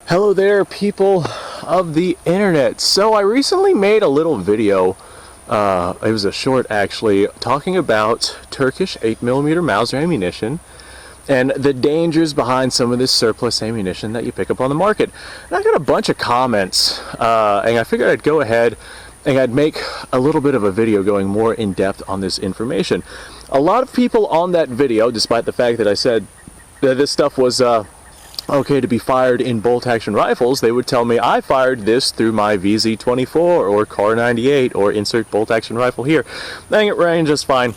Hello there, people of the internet. So I recently made a little video, it was a short actually, talking about Turkish 8mm Mauser ammunition and the dangers behind some of this surplus ammunition that you pick up on the market. And I got a bunch of comments, and I figured I'd go ahead and I'd make a little bit of a video going more in depth on this information. A lot of people on that video, despite the fact that I said that this stuff was okay to be fired in bolt-action rifles, they would tell me I fired this through my VZ-24 or Kar-98 or insert bolt-action rifle here. And it ran just fine,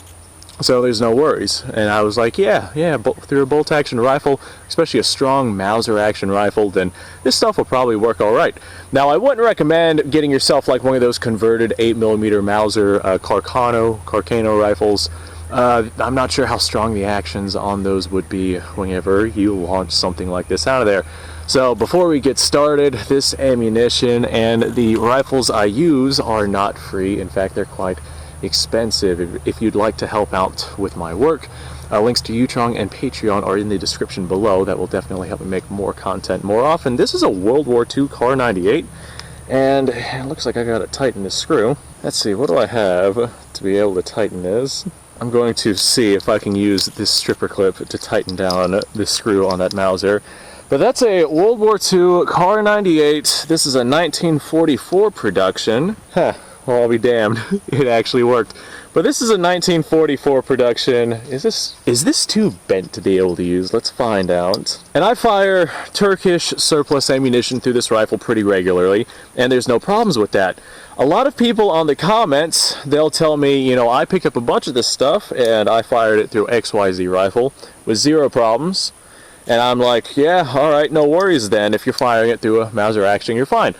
so there's no worries. And I was like, yeah, through a bolt-action rifle, especially a strong Mauser action rifle, then this stuff will probably work all right. Now, I wouldn't recommend getting yourself like one of those converted 8mm Mauser Carcano rifles. I'm not sure how strong the actions on those would be whenever you launch something like this out of there. So before we get started, this ammunition and the rifles I use are not free. In fact, they're quite expensive. If you'd like to help out with my work, links to Utreon and Patreon are in the description below. That will definitely help me make more content more often. This is a World War II Kar-98, and it looks like I gotta tighten this screw. Let's see, what do I have to be able to tighten this? I'm going to see if I can use this stripper clip to tighten down the screw on that Mauser. But that's a World War II Kar-98. This is a 1944 production. Well, I'll be damned. It actually worked. But this is a 1944 production. Is this too bent to be able to use? Let's find out. And I fire Turkish surplus ammunition through this rifle pretty regularly, and there's no problems with that. A lot of people on the comments, they'll tell me, you know, I picked up a bunch of this stuff and I fired it through XYZ rifle with zero problems. And I'm like, yeah, alright, no worries then. If you're firing it through a Mauser action, you're fine.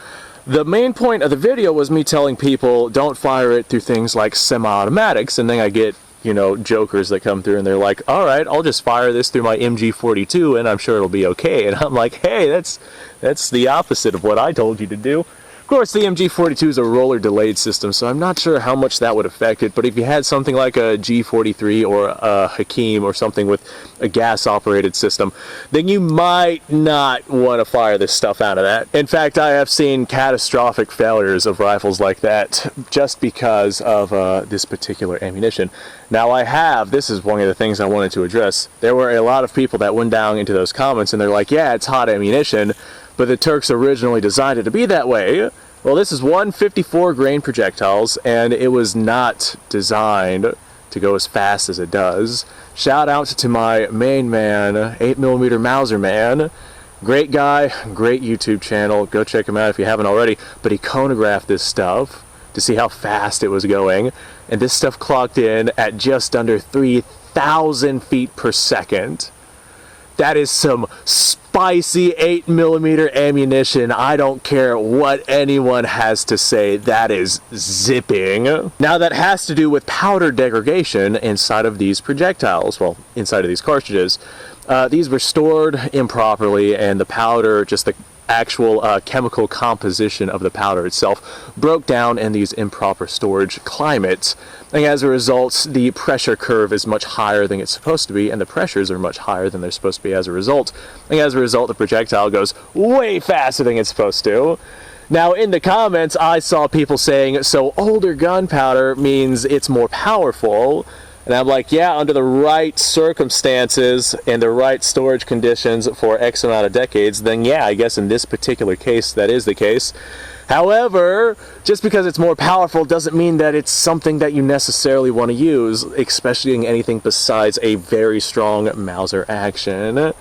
The main point of the video was me telling people don't fire it through things like semi-automatics, and then I get, you know, jokers that come through and they're like, alright, I'll just fire this through my MG42 and I'm sure it'll be okay. And I'm like, hey, that's the opposite of what I told you to do. Of course, the MG42 is a roller delayed system, so I'm not sure how much that would affect it, but if you had something like a G43 or a Hakim or something with a gas-operated system, then you might not want to fire this stuff out of that. In fact, I have seen catastrophic failures of rifles like that just because of this particular ammunition. Now this is one of the things I wanted to address. There were a lot of people that went down into those comments and they're like, yeah, it's hot ammunition, but the Turks originally designed it to be that way. Well, this is 154 grain projectiles, and it was not designed to go as fast as it does. Shout out to my main man, 8mm Mauser man. Great guy, great YouTube channel. Go check him out if you haven't already. But he chronographed this stuff to see how fast it was going, and this stuff clocked in at just under 3,000 feet per second. That is some spicy 8mm ammunition. I don't care what anyone has to say. That is zipping. Now that has to do with powder degradation inside of these projectiles. Well, inside of these cartridges. These were stored improperly, and the powder, just the actual chemical composition of the powder itself, broke down in these improper storage climates. And as a result, the pressure curve is much higher than it's supposed to be, and the pressures are much higher than they're supposed to be as a result. And as a result, the projectile goes way faster than it's supposed to. Now, in the comments, I saw people saying, so older gunpowder means it's more powerful. And I'm like, yeah, under the right circumstances and the right storage conditions for X amount of decades, then yeah, I guess in this particular case, that is the case. However, just because it's more powerful doesn't mean that it's something that you necessarily want to use, especially in anything besides a very strong Mauser action.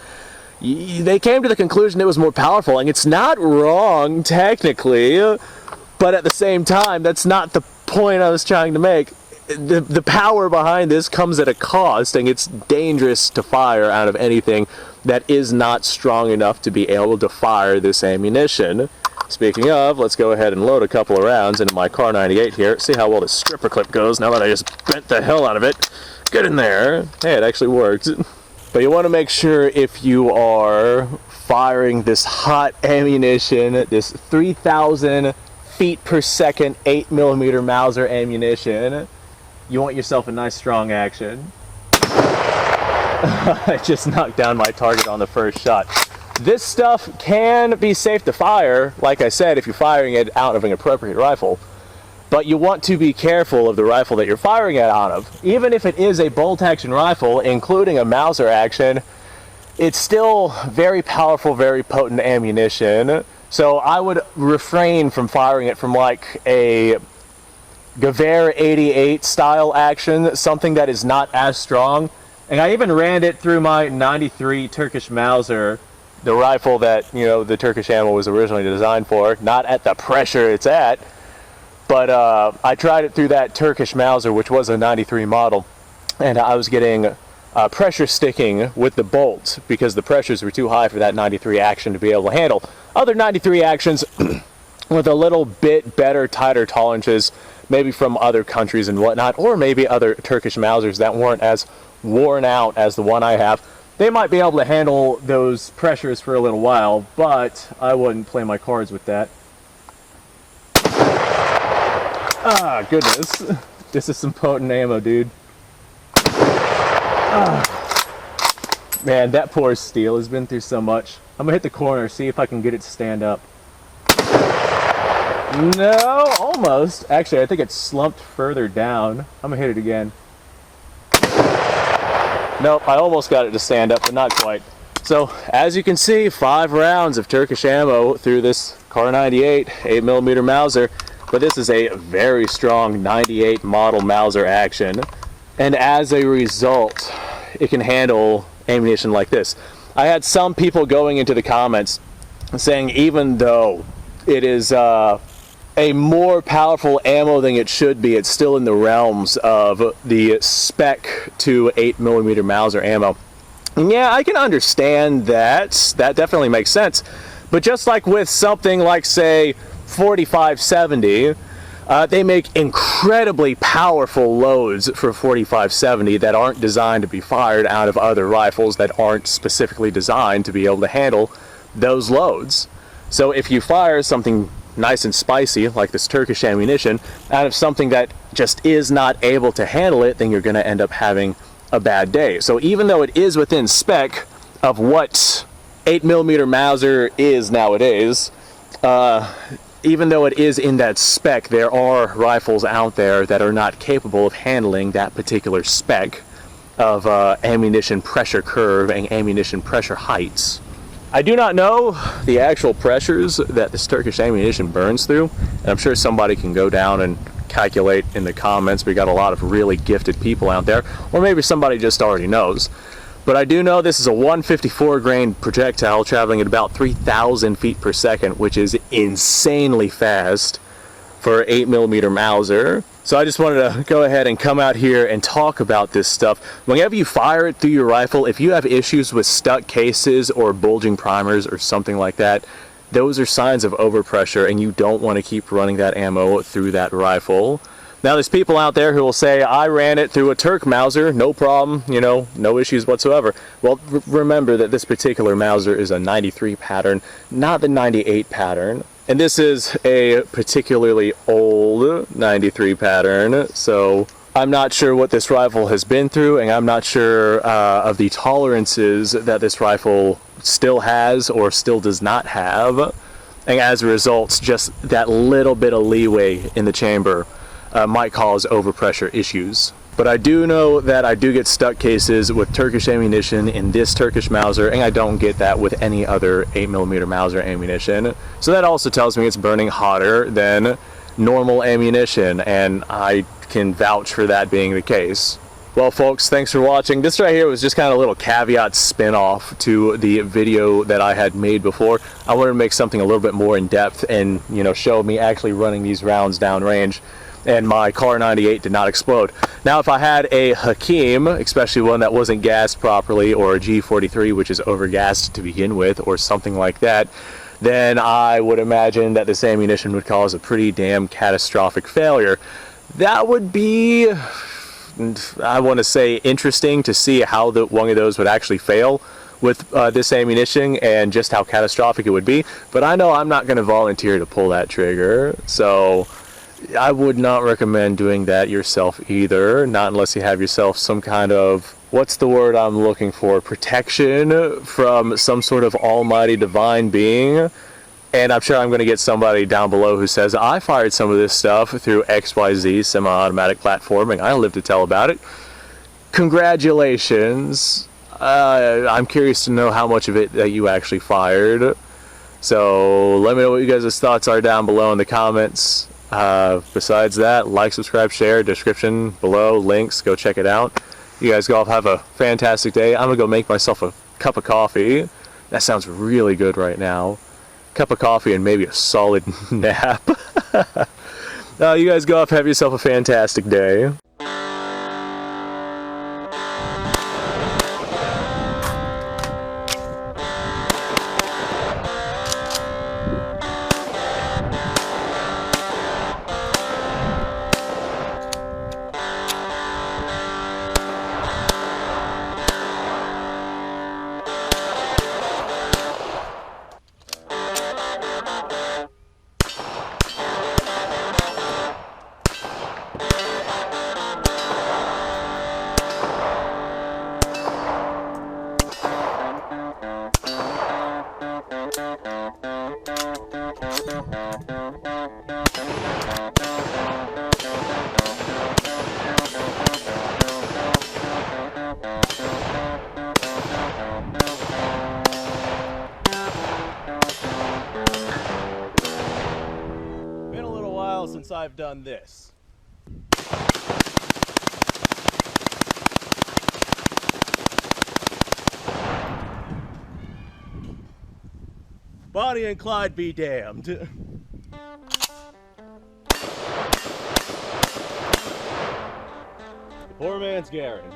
They came to the conclusion it was more powerful, and it's not wrong, technically, but at the same time, that's not the point I was trying to make. The power behind this comes at a cost, and it's dangerous to fire out of anything that is not strong enough to be able to fire this ammunition. Speaking of, let's go ahead and load a couple of rounds into my Kar-98 here. See how well the stripper clip goes now that I just bent the hell out of it. Get in there. Hey, it actually worked. But you want to make sure if you are firing this hot ammunition, this 3,000 feet per second 8mm Mauser ammunition, you want yourself a nice strong action. I just knocked down my target on the first shot. This stuff can be safe to fire, like I said, if you're firing it out of an appropriate rifle. But you want to be careful of the rifle that you're firing it out of. Even if it is a bolt-action rifle, including a Mauser action, it's still very powerful, very potent ammunition. So I would refrain from firing it from like a Gewehr 88 style action, something that is not as strong. And I even ran it through my 93 Turkish Mauser, the rifle that, you know, the Turkish ammo was originally designed for, not at the pressure it's at. But I tried it through that Turkish Mauser, which was a 93 model, and I was getting pressure sticking with the bolts because the pressures were too high for that 93 action to be able to handle. Other 93 actions with a little bit better, tighter tolerances, maybe from other countries and whatnot, or maybe other Turkish Mausers that weren't as worn out as the one I have, they might be able to handle those pressures for a little while, but I wouldn't play my cards with that. Ah, goodness. This is some potent ammo, dude. Ah. Man, that poor steel has been through so much. I'm gonna hit the corner, see if I can get it to stand up. No, almost. Actually, I think it slumped further down. I'm gonna hit it again. Nope, I almost got it to stand up, but not quite. So, as you can see, 5 rounds of Turkish ammo through this Kar 98 8mm Mauser. But this is a very strong 98 model Mauser action, and as a result it can handle ammunition like this. I had some people going into the comments saying even though it is a more powerful ammo than it should be, it's still in the realms of the spec to 8mm Mauser ammo. And yeah, I can understand that. That definitely makes sense. But just like with something like, say, 4570, they make incredibly powerful loads for 4570 that aren't designed to be fired out of other rifles that aren't specifically designed to be able to handle those loads. So if you fire something nice and spicy like this Turkish ammunition out of something that just is not able to handle it, then you're going to end up having a bad day. So even though it is within spec of what 8mm Mauser is nowadays, even though it is in that spec, there are rifles out there that are not capable of handling that particular spec of ammunition pressure curve and ammunition pressure heights. I do not know the actual pressures that this Turkish ammunition burns through, and I'm sure somebody can go down and calculate in the comments. We got a lot of really gifted people out there, or maybe somebody just already knows. But I do know this is a 154 grain projectile traveling at about 3,000 feet per second, which is insanely fast for 8mm Mauser. So I just wanted to go ahead and come out here and talk about this stuff. Whenever you fire it through your rifle, if you have issues with stuck cases or bulging primers or something like that, those are signs of overpressure, and you don't want to keep running that ammo through that rifle. Now there's people out there who will say, I ran it through a Turk Mauser, no problem, you know, no issues whatsoever. Well, remember that this particular Mauser is a 93 pattern, not the 98 pattern. And this is a particularly old 93 pattern, so I'm not sure what this rifle has been through, and I'm not sure of the tolerances that this rifle still has or still does not have. And as a result, just that little bit of leeway in the chamber might cause overpressure issues. But I do know that I do get stuck cases with Turkish ammunition in this Turkish Mauser, and I don't get that with any other 8mm Mauser ammunition. So that also tells me it's burning hotter than normal ammunition, and I can vouch for that being the case. Well folks, thanks for watching. This right here was just kind of a little caveat spin-off to the video that I had made before. I wanted to make something a little bit more in depth and, you know, show me actually running these rounds downrange, and my Kar 98 did not explode. Now if I had a Hakim, especially one that wasn't gassed properly, or a G43 which is overgassed to begin with, or something like that, then I would imagine that this ammunition would cause a pretty damn catastrophic failure. That would be, I want to say, interesting to see how one of those would actually fail with this ammunition and just how catastrophic it would be. But I know I'm not going to volunteer to pull that trigger, so I would not recommend doing that yourself either, not unless you have yourself some kind of what's the word I'm looking for? Protection from some sort of almighty divine being. And I'm sure I'm going to get somebody down below who says, I fired some of this stuff through XYZ semi-automatic platforming. I live to tell about it. Congratulations. I'm curious to know how much of it that you actually fired. So let me know what you guys' thoughts are down below in the comments. Besides that, like, subscribe, share, description below, links, go check it out. You guys go off, have a fantastic day. I'm going to go make myself a cup of coffee. That sounds really good right now. Cup of coffee and maybe a solid nap. You guys go off, have yourself a fantastic day. Been a little while since I've done this. Bonnie and Clyde be damned. The poor man's Garen.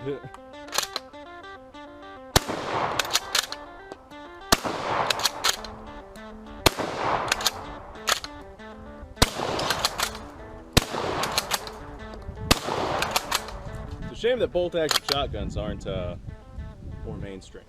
It's a shame that bolt-action shotguns aren't more mainstream.